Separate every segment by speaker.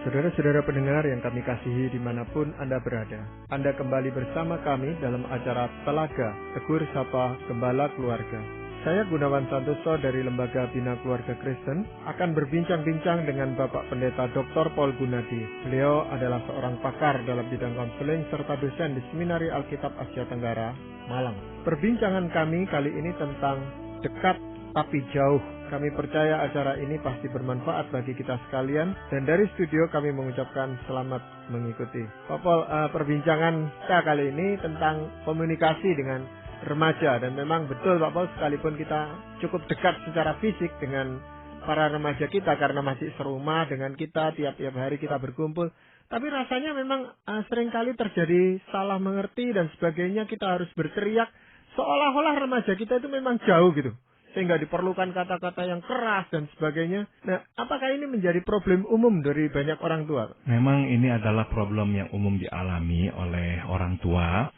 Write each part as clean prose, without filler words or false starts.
Speaker 1: Saudara-saudara pendengar yang kami kasihi dimanapun Anda berada, Anda kembali bersama kami dalam acara Telaga Tegur Sapa Gembala Keluarga. Saya Gunawan Santoso dari Lembaga Bina Keluarga Kristen akan berbincang-bincang dengan Bapak Pendeta Dr. Paul Gunadi. Beliau adalah seorang pakar dalam bidang konseling serta dosen di Seminari Alkitab Asia Tenggara, Malang. Perbincangan kami kali ini tentang dekat tapi jauh. Kami percaya acara ini pasti bermanfaat bagi kita sekalian, dan dari studio kami mengucapkan selamat mengikuti. Pak Paul, perbincangan kita kali ini tentang komunikasi dengan remaja, dan memang betul Pak Paul, sekalipun kita cukup dekat secara fisik dengan para remaja kita karena masih serumah dengan kita, tiap-tiap hari kita berkumpul, tapi rasanya memang seringkali terjadi salah mengerti dan sebagainya. Kita harus berteriak seolah-olah remaja kita itu memang jauh gitu, sehingga diperlukan kata-kata yang keras dan sebagainya. Nah, apakah ini menjadi problem umum dari banyak orang tua?
Speaker 2: Memang ini adalah problem yang umum dialami oleh orang tua.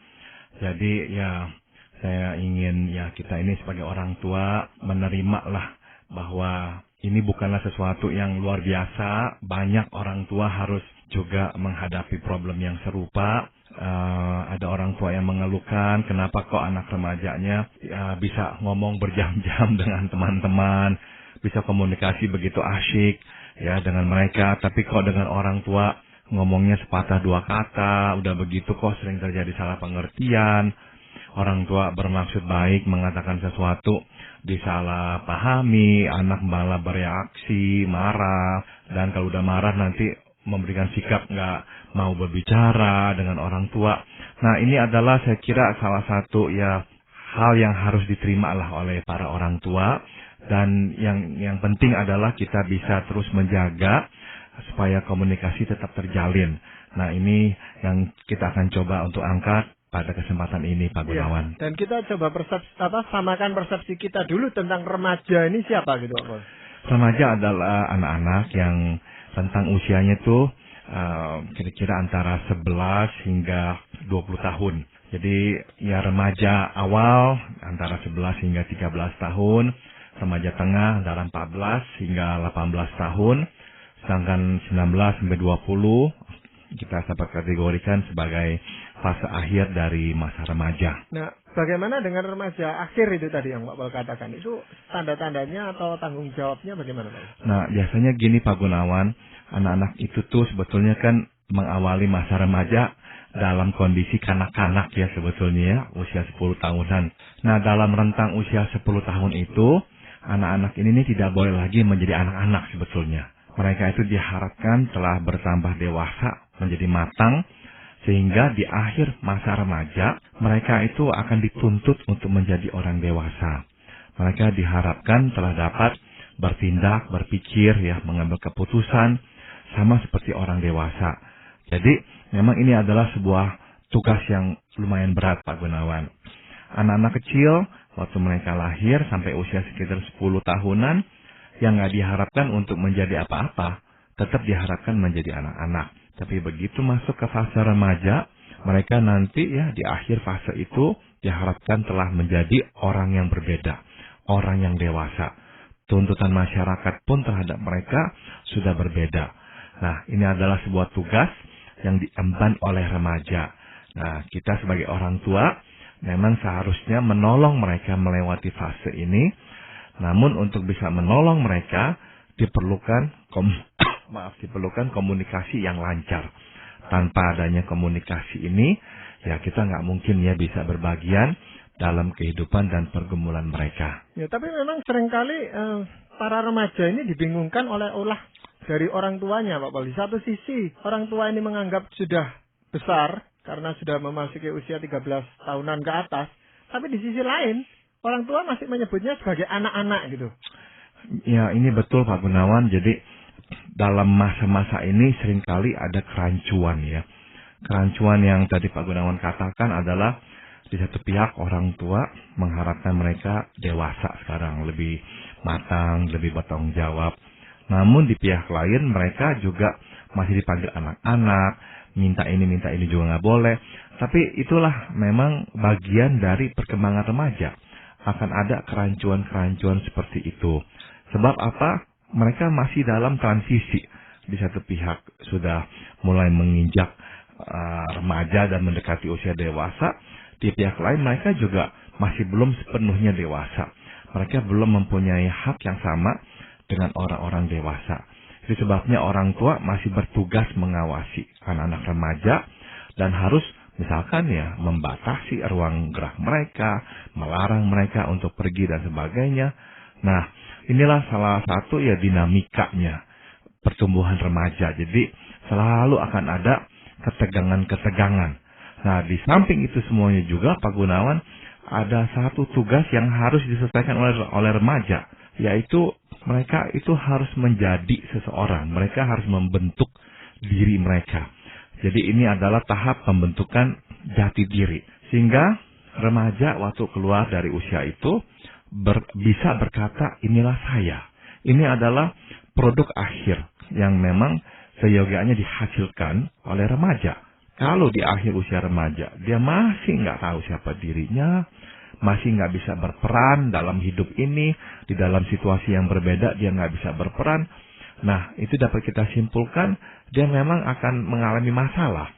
Speaker 2: Jadi saya ingin kita ini sebagai orang tua menerimalah bahwa ini bukanlah sesuatu yang luar biasa. Banyak orang tua harus juga menghadapi problem yang serupa. Ada orang tua yang mengeluhkan kenapa kok anak remajanya bisa ngomong berjam-jam dengan teman-teman, bisa komunikasi begitu asyik dengan mereka, tapi kok dengan orang tua ngomongnya sepatah dua kata, udah begitu kok sering terjadi salah pengertian. Orang tua bermaksud baik mengatakan sesuatu disalah pahami, anak malah bereaksi, marah, dan kalau udah marah nanti memberikan sikap nggak mau berbicara dengan orang tua. Nah, ini adalah saya kira salah satu hal yang harus diterima lah oleh para orang tua, dan yang penting adalah kita bisa terus menjaga supaya komunikasi tetap terjalin. Nah, ini yang kita akan coba untuk angkat pada kesempatan ini, Pak Gunawan.
Speaker 1: Dan kita coba samakan persepsi kita dulu tentang remaja ini siapa gitu, Pak.
Speaker 2: Remaja adalah anak-anak yang tentang usianya tuh kira-kira antara 11 hingga 20 tahun. Jadi remaja awal antara 11 hingga 13 tahun, remaja tengah antara 14 hingga 18 tahun, sedangkan 19 sampai 20 kita dapat kategorikan sebagai fase akhir dari masa remaja.
Speaker 1: Nah, bagaimana dengan remaja akhir itu tadi yang Pak Paul katakan? Itu tanda-tandanya atau tanggung jawabnya bagaimana, Pak?
Speaker 2: Nah, biasanya gini Pak Gunawan, anak-anak itu tuh sebetulnya kan mengawali masa remaja dalam kondisi kanak-kanak sebetulnya usia 10 tahunan. Nah, dalam rentang usia 10 tahun itu, anak-anak ini tidak boleh lagi menjadi anak-anak sebetulnya. Mereka itu diharapkan telah bertambah dewasa, menjadi matang, sehingga di akhir masa remaja, mereka itu akan dituntut untuk menjadi orang dewasa. Mereka diharapkan telah dapat bertindak, berpikir, mengambil keputusan, sama seperti orang dewasa. Jadi, memang ini adalah sebuah tugas yang lumayan berat, Pak Gunawan. Anak-anak kecil, waktu mereka lahir sampai usia sekitar 10 tahunan, yang nggak diharapkan untuk menjadi apa-apa, tetap diharapkan menjadi anak-anak. Tapi begitu masuk ke fase remaja, mereka nanti di akhir fase itu diharapkan telah menjadi orang yang berbeda, orang yang dewasa. Tuntutan masyarakat pun terhadap mereka sudah berbeda. Nah, ini adalah sebuah tugas yang diemban oleh remaja. Nah, kita sebagai orang tua memang seharusnya menolong mereka melewati fase ini. Namun untuk bisa menolong mereka diperlukan komunikasi yang lancar. Tanpa adanya komunikasi ini, kita nggak mungkin bisa berbagian dalam kehidupan dan pergumulan mereka.
Speaker 1: Tapi memang seringkali para remaja ini dibingungkan oleh ulah dari orang tuanya, Pak Paul. Di satu sisi, orang tua ini menganggap sudah besar karena sudah memasuki usia 13 tahunan ke atas. Tapi di sisi lain, orang tua masih menyebutnya sebagai anak-anak gitu.
Speaker 2: Ya, ini betul Pak Gunawan. Jadi dalam masa-masa ini seringkali ada kerancuan Kerancuan yang tadi Pak Gunawan katakan adalah di satu pihak orang tua mengharapkan mereka dewasa sekarang, lebih matang, lebih bertanggung jawab. Namun di pihak lain mereka juga masih dipanggil anak-anak, minta ini juga nggak boleh. Tapi itulah memang bagian dari perkembangan remaja. Akan ada kerancuan-kerancuan seperti itu. Sebab apa? Mereka masih dalam transisi. di satu pihak sudah mulai menginjak remaja dan mendekati usia dewasa, di pihak lain mereka juga masih belum sepenuhnya dewasa. Mereka belum mempunyai hak yang sama dengan orang-orang dewasa. Itu sebabnya orang tua masih bertugas mengawasi anak-anak remaja dan harus misalkan ya membatasi ruang gerak mereka, melarang mereka untuk pergi dan sebagainya. Nah, inilah salah satu ya dinamikanya pertumbuhan remaja. Jadi selalu akan ada ketegangan-ketegangan. Nah, di samping itu semuanya juga Pak Gunawan, ada satu tugas yang harus diselesaikan oleh remaja, yaitu mereka itu harus menjadi seseorang. Mereka harus membentuk diri mereka. Jadi ini adalah tahap pembentukan jati diri. Sehingga remaja waktu keluar dari usia itu bisa berkata, inilah saya. Ini adalah produk akhir yang memang seyogianya dihasilkan oleh remaja. Kalau di akhir usia remaja, dia masih nggak tahu siapa dirinya, masih nggak bisa berperan dalam hidup ini, di dalam situasi yang berbeda dia nggak bisa berperan. Nah, itu dapat kita simpulkan, dia memang akan mengalami masalah.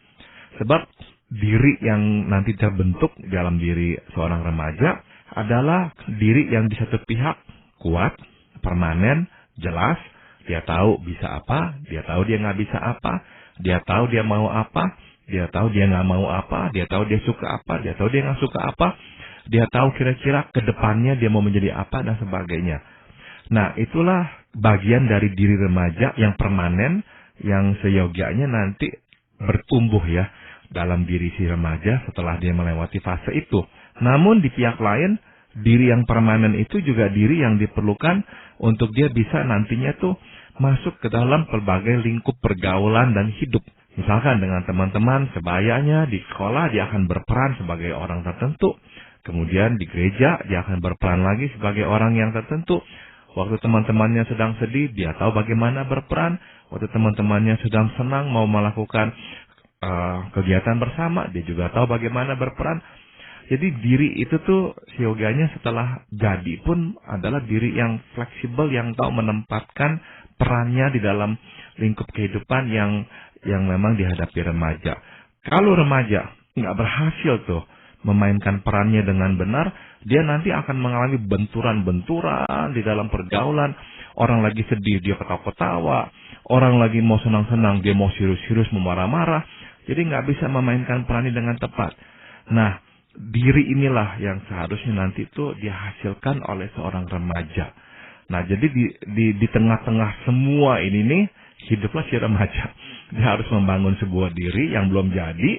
Speaker 2: Sebab diri yang nanti terbentuk dalam diri seorang remaja adalah diri yang di satu pihak kuat, permanen, jelas. Dia tahu bisa apa, dia tahu dia nggak bisa apa, dia tahu dia mau apa, dia tahu dia nggak mau apa, dia tahu dia suka apa, dia tahu dia nggak suka apa, dia tahu kira-kira ke depannya dia mau menjadi apa dan sebagainya. Nah, itulah bagian dari diri remaja yang permanen, yang seyogianya nanti bertumbuh ya dalam diri si remaja setelah dia melewati fase itu. Namun di pihak lain, diri yang permanen itu juga diri yang diperlukan untuk dia bisa nantinya tuh masuk ke dalam berbagai lingkup pergaulan dan hidup. Misalkan dengan teman-teman sebayanya di sekolah dia akan berperan sebagai orang tertentu. Kemudian di gereja dia akan berperan lagi sebagai orang yang tertentu. Waktu teman-temannya sedang sedih, dia tahu bagaimana berperan. Waktu teman-temannya sedang senang mau melakukan kegiatan bersama, dia juga tahu bagaimana berperan. Jadi diri itu tuh siogianya setelah jadi pun adalah diri yang fleksibel, yang tahu menempatkan perannya di dalam lingkup kehidupan yang memang dihadapi remaja. Kalau remaja nggak berhasil tuh memainkan perannya dengan benar, dia nanti akan mengalami benturan-benturan di dalam pergaulan. Orang lagi sedih, dia ketawa-ketawa. Orang lagi mau senang-senang, dia mau serius-serius, mau marah-marah. Jadi nggak bisa memainkan perannya dengan tepat. Nah, diri inilah yang seharusnya nanti itu dihasilkan oleh seorang remaja. Nah, jadi di tengah-tengah semua ini nih, hiduplah si remaja. Dia harus membangun sebuah diri yang belum jadi.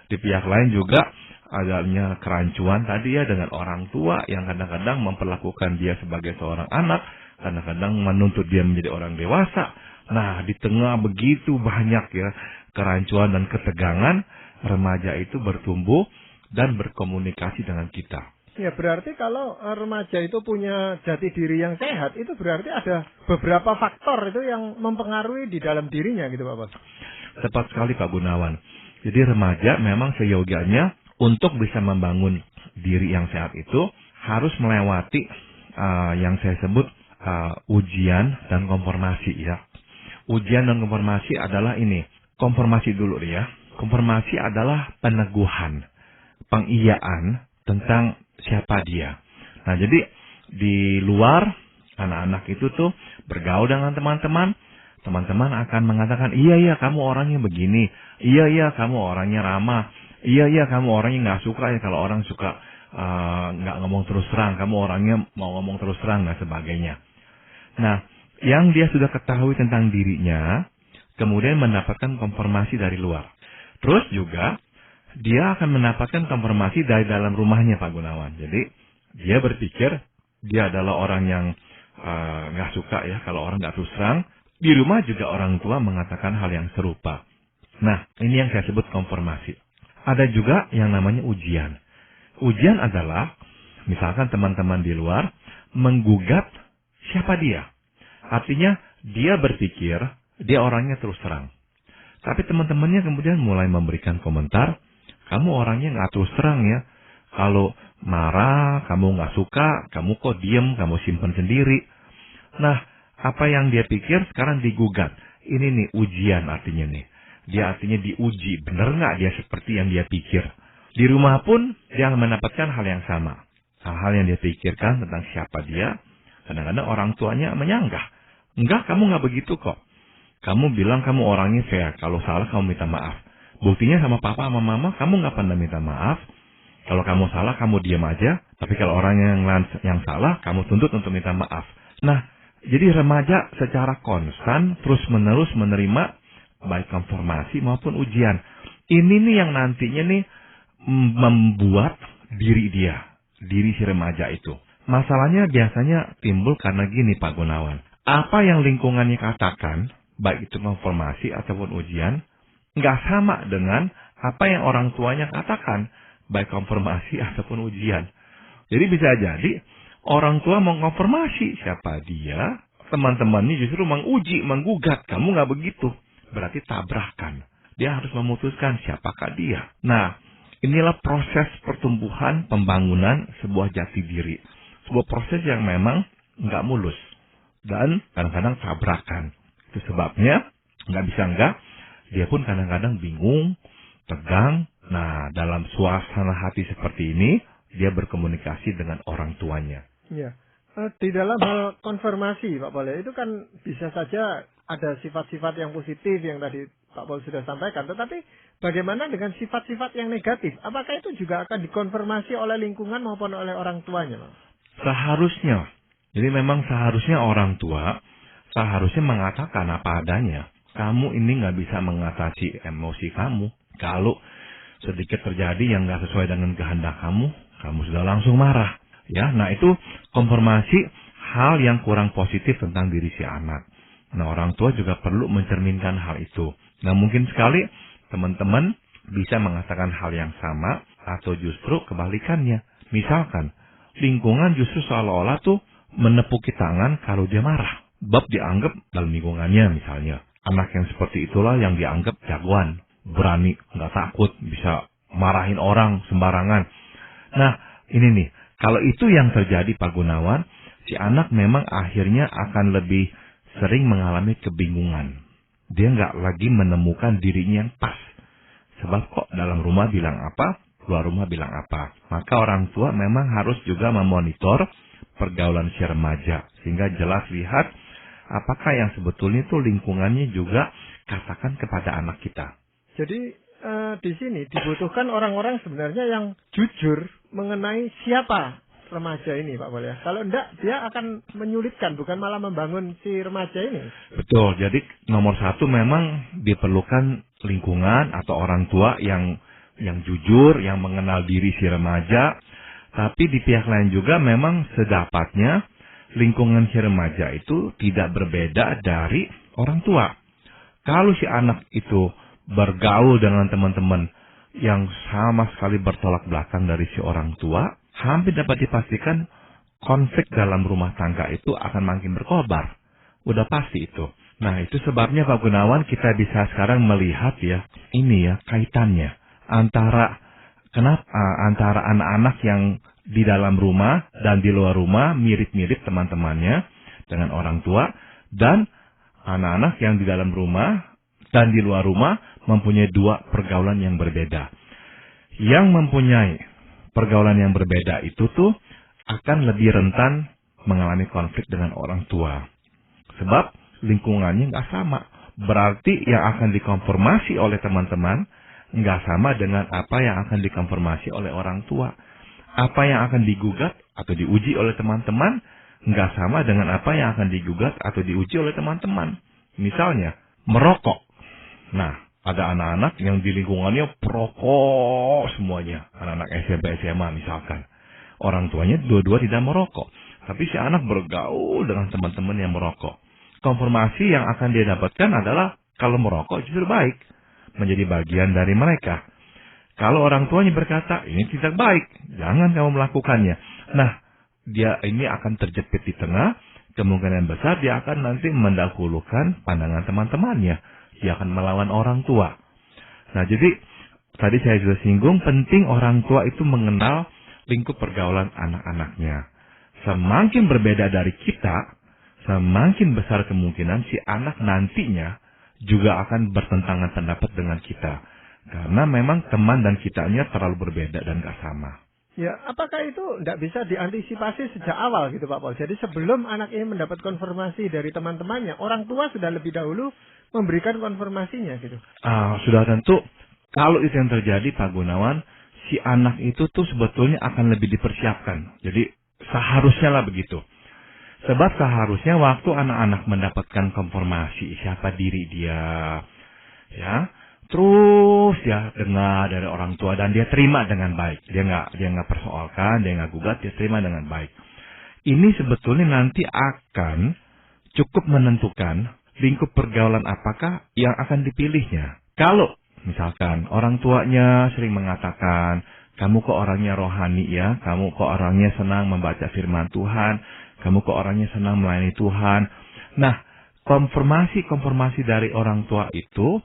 Speaker 2: Di pihak lain juga adanya kerancuan tadi ya dengan orang tua yang kadang-kadang memperlakukan dia sebagai seorang anak, kadang-kadang menuntut dia menjadi orang dewasa. Nah, di tengah begitu banyak ya kerancuan dan ketegangan, remaja itu bertumbuh dan berkomunikasi dengan kita.
Speaker 1: Ya, berarti kalau remaja itu punya jati diri yang sehat, itu berarti ada beberapa faktor itu yang mempengaruhi di dalam dirinya gitu Pak Bos.
Speaker 2: Tepat sekali Pak Gunawan. Jadi remaja memang seyogianya untuk bisa membangun diri yang sehat itu harus melewati yang saya sebut ujian dan konfirmasi ya. Ujian dan konfirmasi adalah ini. Konfirmasi dulu ya. Konfirmasi adalah peneguhan, pengiyaan tentang siapa dia. Nah, jadi di luar anak-anak itu tuh bergaul dengan teman-teman. Teman-teman akan mengatakan, iya kamu orangnya begini. Iya kamu orangnya ramah. Iya kamu orangnya nggak suka ya kalau orang suka nggak ngomong terus terang. Kamu orangnya mau ngomong terus terang dan sebagainya. Nah, yang dia sudah ketahui tentang dirinya, kemudian mendapatkan konfirmasi dari luar. Terus juga dia akan mendapatkan konfirmasi dari dalam rumahnya Pak Gunawan. Jadi dia berpikir dia adalah orang yang nggak suka ya kalau orang nggak terus terang. Di rumah juga orang tua mengatakan hal yang serupa. Nah, ini yang saya sebut konfirmasi. Ada juga yang namanya ujian. Ujian adalah, misalkan teman-teman di luar menggugat siapa dia. Artinya, dia berpikir dia orangnya terus terang. Tapi teman-temannya kemudian mulai memberikan komentar, kamu orangnya nggak terus terang ya. Kalau marah, kamu nggak suka, kamu kok diem, kamu simpan sendiri. Nah, apa yang dia pikir sekarang digugat. ini nih ujian artinya nih. Dia artinya diuji, benar nggak dia seperti yang dia pikir. Di rumah pun dia mendapatkan hal yang sama. Hal-hal yang dia pikirkan tentang siapa dia, kadang-kadang orang tuanya menyanggah. Enggak, kamu nggak begitu kok. Kamu bilang kamu orangnya fair, kalau salah kamu minta maaf. Buktinya sama papa sama mama, kamu nggak pernah minta maaf. Kalau kamu salah, kamu diam aja. Tapi kalau orang yang salah, kamu tuntut untuk minta maaf. Nah, jadi remaja secara konstan terus-menerus menerima baik konfirmasi maupun ujian. Ini nih yang nantinya nih membuat diri si remaja itu. Masalahnya biasanya timbul karena gini Pak Gunawan. Apa yang lingkungannya katakan, baik itu konfirmasi ataupun ujian, nggak sama dengan apa yang orang tuanya katakan, baik konfirmasi ataupun ujian. Jadi bisa jadi orang tua mengkonfirmasi siapa dia, teman-temannya justru menguji, menggugat. Kamu nggak begitu. Berarti tabrakan. Dia harus memutuskan siapakah dia. Nah, inilah proses pertumbuhan, pembangunan sebuah jati diri. Sebuah proses yang memang nggak mulus. Dan kadang-kadang tabrakan. Itu sebabnya, nggak bisa enggak, dia pun kadang-kadang bingung, tegang. Nah, dalam suasana hati seperti ini, dia berkomunikasi dengan orang tuanya.
Speaker 1: Ya. Di dalam hal konfirmasi, Pak Paul, itu kan bisa saja ada sifat-sifat yang positif yang tadi Pak Paul sudah sampaikan. Tetapi bagaimana dengan sifat-sifat yang negatif? Apakah itu juga akan dikonfirmasi oleh lingkungan maupun oleh orang tuanya, Pak?
Speaker 2: Seharusnya. Jadi memang seharusnya orang tua seharusnya mengatakan apa adanya. Kamu ini nggak bisa mengatasi emosi kamu. Kalau sedikit terjadi yang nggak sesuai dengan kehendak kamu sudah langsung marah. Ya, nah itu konfirmasi hal yang kurang positif tentang diri si anak. Nah, orang tua juga perlu mencerminkan hal itu. Nah, mungkin sekali teman-teman bisa mengatakan hal yang sama atau justru kebalikannya. Misalkan, lingkungan justru seolah-olah tuh menepuki tangan kalau dia marah. Bab dianggap dalam lingkungannya misalnya. Anak yang seperti itulah yang dianggap jagoan, berani, nggak takut, bisa marahin orang sembarangan. Nah, ini nih. Kalau itu yang terjadi Pak Gunawan, si anak memang akhirnya akan lebih sering mengalami kebingungan. Dia nggak lagi menemukan dirinya yang pas. Sebab kok dalam rumah bilang apa, luar rumah bilang apa. Maka orang tua memang harus juga memonitor pergaulan si remaja. Sehingga jelas lihat apakah yang sebetulnya itu lingkungannya juga katakan kepada anak kita.
Speaker 1: Jadi di sini dibutuhkan orang-orang sebenarnya yang jujur mengenai siapa remaja ini, Pak Paul ya. Kalau enggak, dia akan menyulitkan, bukan malah membangun si remaja ini.
Speaker 2: Betul, jadi nomor satu memang diperlukan lingkungan atau orang tua yang jujur, yang mengenal diri si remaja. Tapi di pihak lain juga memang sedapatnya lingkungan si remaja itu tidak berbeda dari orang tua. Kalau si anak itu bergaul dengan teman-teman yang sama sekali bertolak belakang dari si orang tua, hampir dapat dipastikan konflik dalam rumah tangga itu akan makin berkobar. Udah pasti itu. Nah, itu sebabnya Pak Gunawan kita bisa sekarang melihat ya, ini ya kaitannya antara antara anak-anak yang di dalam rumah dan di luar rumah mirip-mirip teman-temannya dengan orang tua, dan anak-anak yang di dalam rumah dan di luar rumah mempunyai dua pergaulan yang berbeda. Yang mempunyai pergaulan yang berbeda itu tuh akan lebih rentan mengalami konflik dengan orang tua. Sebab lingkungannya nggak sama. Berarti yang akan dikonfirmasi oleh teman-teman nggak sama dengan apa yang akan dikonfirmasi oleh orang tua. Apa yang akan digugat atau diuji oleh teman-teman nggak sama dengan apa yang akan digugat atau diuji oleh teman-teman. Misalnya, merokok. Nah, ada anak-anak yang di lingkungannya perokok semuanya. Anak-anak SMP, SMA misalkan. Orang tuanya dua-dua tidak merokok. Tapi si anak bergaul dengan teman-teman yang merokok. Konfirmasi yang akan dia dapatkan adalah kalau merokok justru baik. Menjadi bagian dari mereka. Kalau orang tuanya berkata, ini tidak baik. Jangan kamu melakukannya. Nah, dia ini akan terjepit di tengah. Kemungkinan besar dia akan nanti mendahulukan pandangan teman-temannya. Dia akan melawan orang tua. Nah, jadi tadi saya sudah singgung, penting orang tua itu mengenal lingkup pergaulan anak-anaknya. Semakin berbeda dari kita, semakin besar kemungkinan si anak nantinya juga akan bertentangan pendapat dengan kita. Karena memang teman dan kitanya terlalu berbeda dan gak sama.
Speaker 1: Ya, apakah itu tidak bisa diantisipasi sejak awal gitu Pak Paul? Jadi sebelum anak ini mendapat konfirmasi dari teman-temannya, orang tua sudah lebih dahulu memberikan konfirmasinya gitu.
Speaker 2: Sudah tentu, kalau itu yang terjadi Pak Gunawan, si anak itu tuh sebetulnya akan lebih dipersiapkan. Jadi seharusnya lah begitu. Sebab seharusnya waktu anak-anak mendapatkan konfirmasi siapa diri dia, ya, terus dia dengar dari orang tua dan dia terima dengan baik. Dia nggak persoalkan, dia nggak gugat, dia terima dengan baik. Ini sebetulnya nanti akan cukup menentukan lingkup pergaulan apakah yang akan dipilihnya. Kalau misalkan orang tuanya sering mengatakan, kamu kok orangnya rohani ya, kamu kok orangnya senang membaca firman Tuhan, kamu kok orangnya senang melayani Tuhan. Nah, konfirmasi dari orang tua itu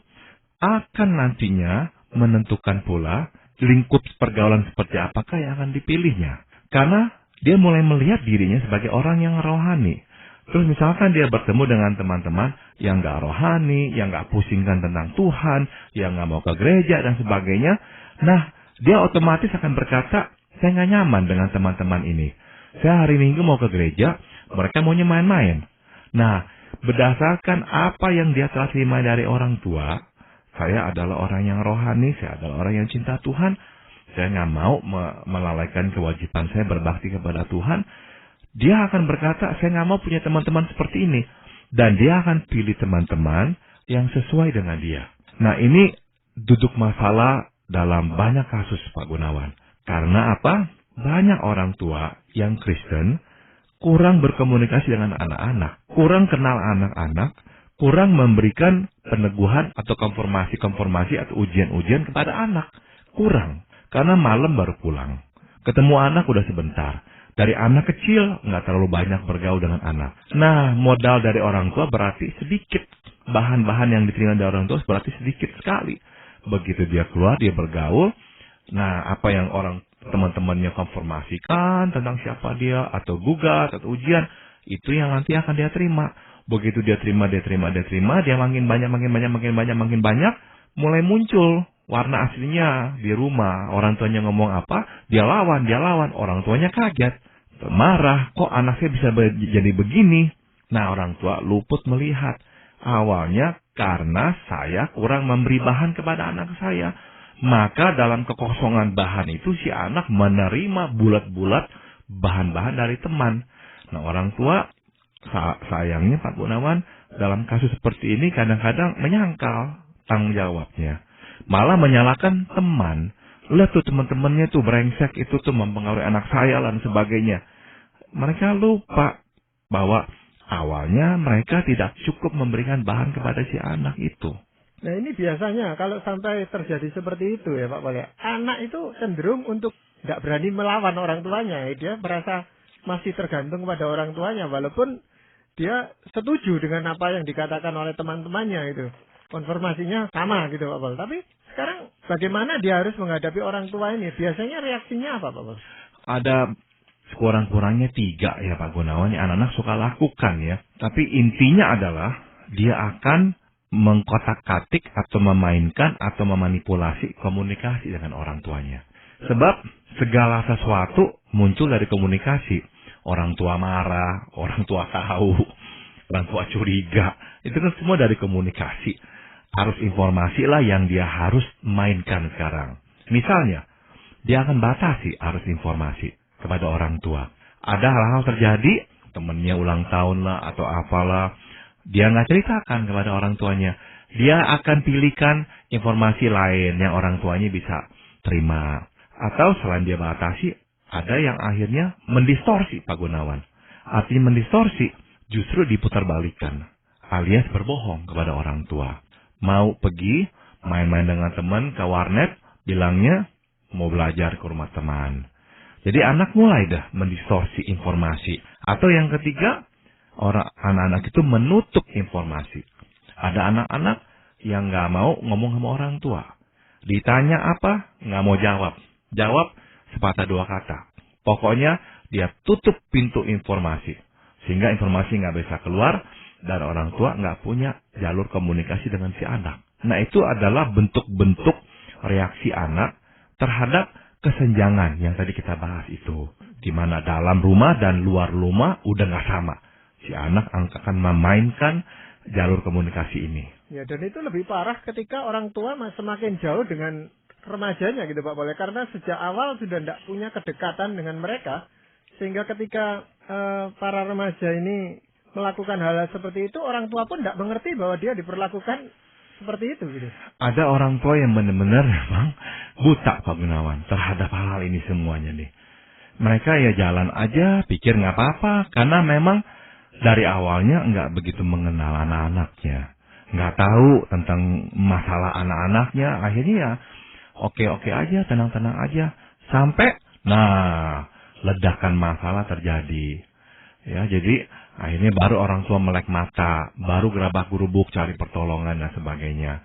Speaker 2: akan nantinya menentukan pula lingkup pergaulan seperti apakah yang akan dipilihnya. Karena dia mulai melihat dirinya sebagai orang yang rohani. Terus misalkan dia bertemu dengan teman-teman yang gak rohani, yang gak pusingkan tentang Tuhan, yang gak mau ke gereja dan sebagainya. Nah, dia otomatis akan berkata, saya gak nyaman dengan teman-teman ini. Saya hari Minggu mau ke gereja, mereka maunya main-main. Nah, berdasarkan apa yang dia telah terima dari orang tua, saya adalah orang yang rohani, saya adalah orang yang cinta Tuhan, saya nggak mau melalaikan kewajiban saya berbakti kepada Tuhan. Dia akan berkata, saya nggak mau punya teman-teman seperti ini. Dan dia akan pilih teman-teman yang sesuai dengan dia. Nah, ini duduk masalah dalam banyak kasus Pak Gunawan. Karena apa? Banyak orang tua yang Kristen kurang berkomunikasi dengan anak-anak, kurang kenal anak-anak, kurang memberikan peneguhan atau konfirmasi atau ujian-ujian kepada anak. Kurang. Karena malam baru pulang. Ketemu anak udah sebentar. Dari anak kecil nggak terlalu banyak bergaul dengan anak. Nah, modal dari orang tua berarti sedikit. Bahan-bahan yang diterima dari orang tua berarti sedikit sekali. Begitu dia keluar, dia bergaul. Nah, apa yang teman-temannya konfirmasikan tentang siapa dia, atau gugat, atau ujian, itu yang nanti akan dia terima. Begitu dia terima, dia makin banyak, mulai muncul warna aslinya di rumah. Orang tuanya ngomong apa, dia lawan, orang tuanya kaget, marah, kok anak saya bisa jadi begini. Nah, orang tua luput melihat, awalnya karena saya kurang memberi bahan kepada anak saya. Maka dalam kekosongan bahan itu si anak menerima bulat-bulat bahan-bahan dari teman. Nah, orang tua sayangnya Pak Gunawan dalam kasus seperti ini kadang-kadang menyangkal tanggung jawabnya. Malah menyalahkan teman. Lihat tuh teman-temannya tuh brengsek, itu tuh mempengaruhi anak saya dan sebagainya. Mereka lupa bahwa awalnya mereka tidak cukup memberikan bahan kepada si anak itu.
Speaker 1: Nah, ini biasanya kalau sampai terjadi seperti itu ya Pak Paul, anak itu cenderung untuk tidak berani melawan orang tuanya. Dia merasa masih tergantung pada orang tuanya walaupun dia setuju dengan apa yang dikatakan oleh teman-temannya itu. Konfirmasinya sama gitu Pak Paul. Tapi sekarang bagaimana dia harus menghadapi orang tua ini? Biasanya reaksinya apa Pak Paul?
Speaker 2: Ada sekurang-kurangnya 3 ya Pak Gunawan yang anak-anak suka lakukan ya. Tapi intinya adalah dia akan mengkotak-katik atau memainkan atau memanipulasi komunikasi dengan orang tuanya. Sebab segala sesuatu muncul dari komunikasi. Orang tua marah, orang tua tahu, orang tua curiga. Itu kan semua dari komunikasi. Arus informasi lah yang dia harus mainkan sekarang. Misalnya, dia akan batasi arus informasi kepada orang tua. Ada hal-hal terjadi, temennya ulang tahun lah atau apalah, dia nggak ceritakan kepada orang tuanya. Dia akan pilihkan informasi lain yang orang tuanya bisa terima. Atau selain dia batasi, ada yang akhirnya mendistorsi Pak Gunawan. Artinya mendistorsi, justru diputarbalikkan. Alias berbohong kepada orang tua. Mau pergi, main-main dengan teman ke warnet, bilangnya mau belajar ke rumah teman. Jadi anak mulai dah mendistorsi informasi. Atau yang ketiga, anak-anak itu menutup informasi. Ada anak-anak yang nggak mau ngomong sama orang tua. Ditanya apa, nggak mau jawab. Jawab sepatah 2 kata. Pokoknya dia tutup pintu informasi. Sehingga informasi nggak bisa keluar dan orang tua nggak punya jalur komunikasi dengan si anak. Nah, itu adalah bentuk-bentuk reaksi anak terhadap kesenjangan yang tadi kita bahas itu. Di mana dalam rumah dan luar rumah udah nggak sama. Si anak akan memainkan jalur komunikasi ini.
Speaker 1: Ya, dan itu lebih parah ketika orang tua semakin jauh dengan remajanya gitu Pak Boleh. Karena sejak awal sudah tidak punya kedekatan dengan mereka. Sehingga ketika para remaja ini melakukan hal seperti itu, orang tua pun tidak mengerti bahwa dia diperlakukan seperti itu gitu.
Speaker 2: Ada orang tua yang benar-benar memang buta Pak Gunawan terhadap hal-hal ini semuanya nih. Mereka ya jalan aja, pikir nggak apa-apa, karena memang dari awalnya nggak begitu mengenal anak-anaknya, nggak tahu tentang masalah anak-anaknya. Akhirnya ya oke-oke aja, tenang-tenang aja, sampai ledakan masalah terjadi. Ya, jadi akhirnya baru orang tua melek mata, baru gerabak gerubuk cari pertolongan dan sebagainya.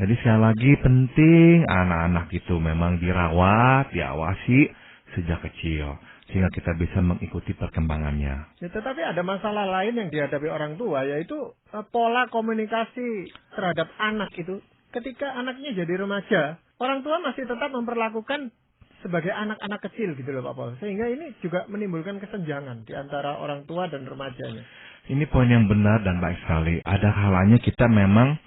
Speaker 2: Jadi sekali lagi penting anak-anak itu memang dirawat, diawasi sejak kecil, sehingga kita bisa mengikuti perkembangannya.
Speaker 1: Ya, tetapi ada masalah lain yang dihadapi orang tua, yaitu pola komunikasi terhadap anak itu. Ketika anaknya jadi remaja, orang tua masih tetap memperlakukan sebagai anak-anak kecil gitu loh Pak Paul. Sehingga ini juga menimbulkan kesenjangan di antara orang tua dan remajanya.
Speaker 2: Ini poin yang benar dan baik sekali. Ada kalanya kita memang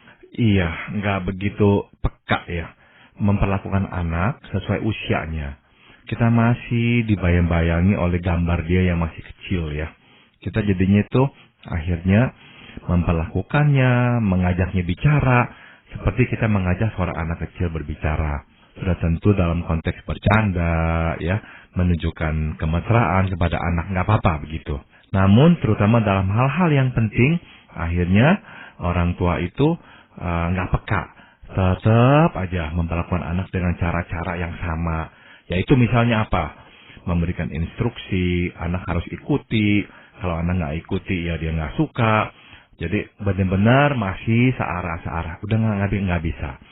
Speaker 2: nggak begitu peka ya memperlakukan anak sesuai usianya. Kita masih dibayang-bayangi oleh gambar dia yang masih kecil ya. Kita jadinya itu akhirnya memperlakukannya, mengajaknya bicara seperti kita mengajak seorang anak kecil berbicara. Sudah tentu dalam konteks bercanda ya, menunjukkan kemesraan kepada anak, nggak apa-apa begitu. Namun terutama dalam hal-hal yang penting, akhirnya orang tua itu nggak peka, tetap aja memperlakukan anak dengan cara-cara yang sama. Yaitu misalnya apa? Memberikan instruksi, anak harus ikuti. Kalau anak nggak ikuti, ya dia nggak suka. Jadi benar-benar masih searah-searah. Udah nggak bisa.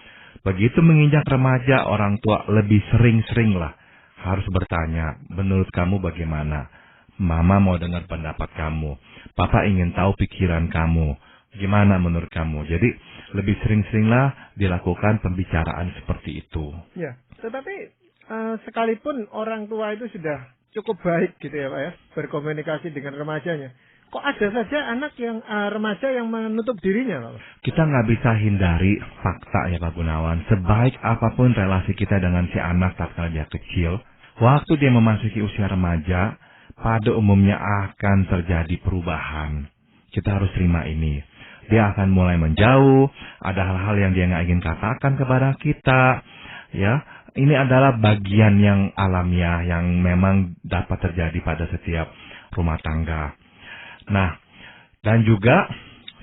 Speaker 2: Begitu menginjak remaja, orang tua lebih sering-sering lah harus bertanya, menurut kamu bagaimana? Mama mau dengar pendapat kamu. Papa ingin tahu pikiran kamu. Gimana menurut kamu? Jadi lebih sering-seringlah dilakukan pembicaraan seperti itu.
Speaker 1: Ya, tetapi sekalipun orang tua itu sudah cukup baik gitu ya Pak ya, berkomunikasi dengan remajanya, kok ada saja anak yang remaja yang menutup dirinya Pak?
Speaker 2: Kita nggak bisa hindari fakta ya Pak Gunawan. Sebaik apapun relasi kita dengan si anak tatkala dia kecil, waktu dia memasuki usia remaja, pada umumnya akan terjadi perubahan. Kita harus terima ini. Dia akan mulai menjauh, ada hal-hal yang dia nggak ingin katakan kepada kita, ya. Ini adalah bagian yang alamiah yang memang dapat terjadi pada setiap rumah tangga. Nah, dan juga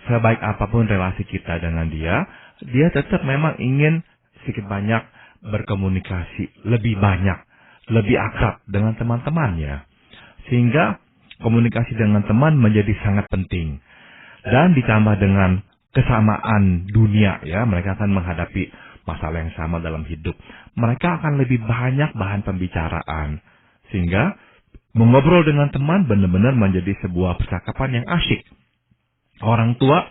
Speaker 2: sebaik apapun relasi kita dengan dia tetap memang ingin sedikit banyak berkomunikasi, lebih banyak, lebih akrab dengan teman-temannya. Sehingga komunikasi dengan teman menjadi sangat penting. Dan ditambah dengan kesamaan dunia ya, mereka akan menghadapi masalah yang sama dalam hidup. Mereka akan lebih banyak bahan pembicaraan. Sehingga mengobrol dengan teman benar-benar menjadi sebuah percakapan yang asyik. Orang tua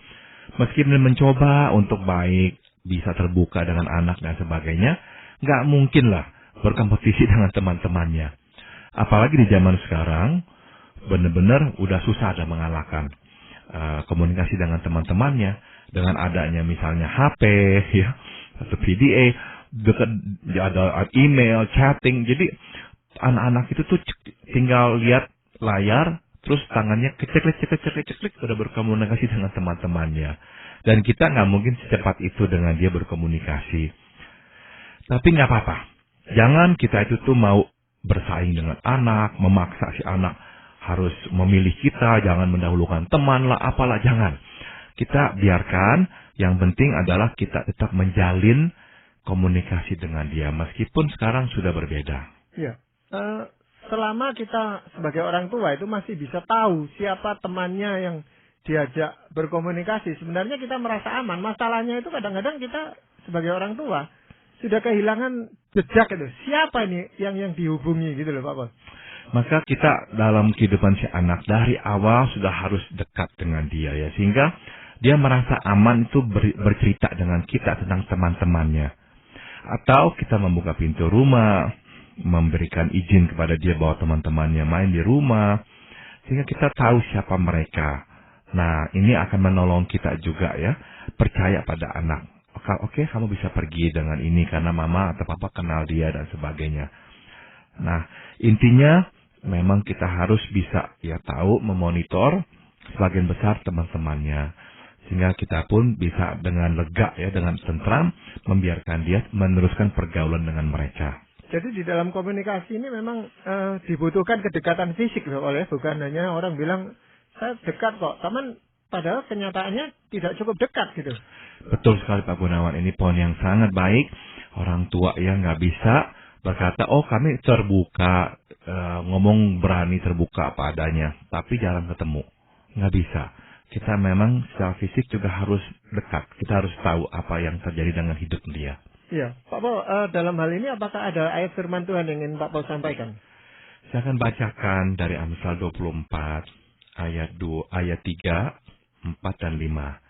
Speaker 2: meski mencoba untuk baik, bisa terbuka dengan anak dan sebagainya, nggak mungkin lah berkompetisi dengan teman-temannya. Apalagi di zaman sekarang, benar-benar udah susah ada mengalahkan komunikasi dengan teman-temannya. Dengan adanya misalnya HP, ya, atau PDA, ada email, chatting. Jadi anak-anak itu tuh tinggal lihat layar, terus tangannya kecek-kecek sudah berkomunikasi dengan teman-temannya. Dan kita nggak mungkin secepat itu dengan dia berkomunikasi. Tapi nggak apa-apa. Jangan kita itu tuh mau bersaing dengan anak, memaksa si anak harus memilih kita, jangan mendahulukan teman lah, apalah, jangan. Kita biarkan, yang penting adalah kita tetap menjalin komunikasi dengan dia, meskipun sekarang sudah berbeda.
Speaker 1: Ya, selama kita sebagai orang tua itu masih bisa tahu siapa temannya yang diajak berkomunikasi, sebenarnya kita merasa aman. Masalahnya itu kadang-kadang kita sebagai orang tua sudah kehilangan jejak itu. Siapa ini yang dihubungi gitu loh Pak Bos?
Speaker 2: Maka kita dalam kehidupan si anak dari awal sudah harus dekat dengan dia ya. Sehingga dia merasa aman itu bercerita dengan kita tentang teman-temannya. Atau kita membuka pintu rumah, memberikan izin kepada dia bahwa teman-temannya main di rumah. Sehingga kita tahu siapa mereka. Nah, ini akan menolong kita juga ya. Percaya pada anak. Oke, kamu bisa pergi dengan ini karena mama atau papa kenal dia dan sebagainya. Nah, intinya memang kita harus bisa ya tahu memonitor sebagian besar teman-temannya. Sehingga kita pun bisa dengan lega ya, dengan tentram membiarkan dia meneruskan pergaulan dengan mereka.
Speaker 1: Jadi di dalam komunikasi ini memang dibutuhkan kedekatan fisik loh, bukan hanya orang bilang saya dekat kok, teman padahal kenyataannya tidak cukup dekat gitu.
Speaker 2: Betul sekali Pak Gunawan, ini poin yang sangat baik. Orang tua yang nggak bisa berkata, oh kami terbuka, ngomong berani terbuka apa adanya, tapi jarang ketemu. Nggak bisa. Kita memang secara fisik juga harus dekat. Kita harus tahu apa yang terjadi dengan hidup dia.
Speaker 1: Iya, Pak Paul, dalam hal ini apakah ada ayat firman Tuhan yang ingin Pak Paul sampaikan?
Speaker 2: Saya akan bacakan dari Amsal 24, ayat 3, 4, dan 5.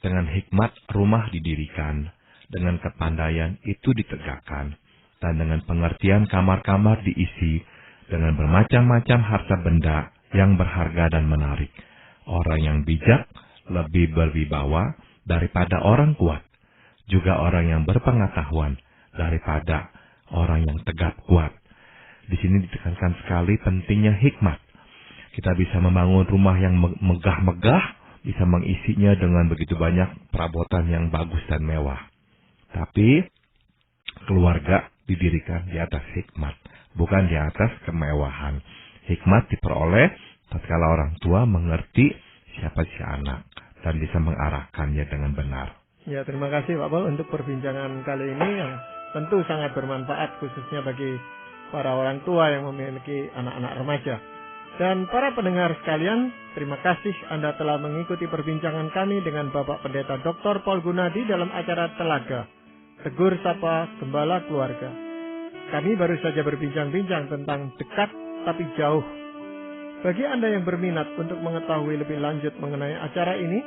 Speaker 2: Dengan hikmat rumah didirikan, dengan kepandaian itu ditegakkan, dan dengan pengertian kamar-kamar diisi, dengan bermacam-macam harta benda yang berharga dan menarik. Orang yang bijak lebih berwibawa daripada orang kuat, juga orang yang berpengetahuan daripada orang yang tegap kuat. Di sini ditekankan sekali pentingnya hikmat. Kita bisa membangun rumah yang megah-megah, bisa mengisinya dengan begitu banyak perabotan yang bagus dan mewah. Tapi keluarga didirikan di atas hikmat, bukan di atas kemewahan. Hikmat diperoleh tatkala orang tua mengerti siapa si anak dan bisa mengarahkannya dengan benar.
Speaker 1: Ya, terima kasih Pak Paul untuk perbincangan kali ini yang tentu sangat bermanfaat khususnya bagi para orang tua yang memiliki anak-anak remaja. Dan para pendengar sekalian, terima kasih Anda telah mengikuti perbincangan kami dengan Bapak Pendeta Dr. Paul Gunadi dalam acara Telaga, Tegur Sapa Gembala Keluarga. Kami baru saja berbincang-bincang tentang dekat tapi jauh. Bagi Anda yang berminat untuk mengetahui lebih lanjut mengenai acara ini,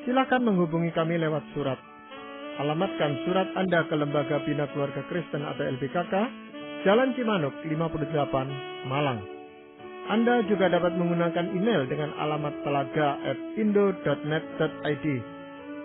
Speaker 1: silakan menghubungi kami lewat surat. Alamatkan surat Anda ke Lembaga Bina Keluarga Kristen atau LBKK, Jalan Cimanuk 58, Malang. Anda juga dapat menggunakan email dengan alamat telaga@indo.net.id.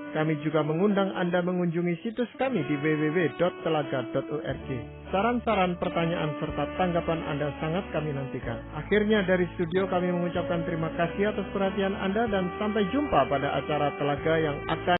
Speaker 1: Kami juga mengundang Anda mengunjungi situs kami di www.telaga.org. Saran-saran, pertanyaan, serta tanggapan Anda sangat kami nantikan. Akhirnya dari studio kami mengucapkan terima kasih atas perhatian Anda dan sampai jumpa pada acara Telaga yang akan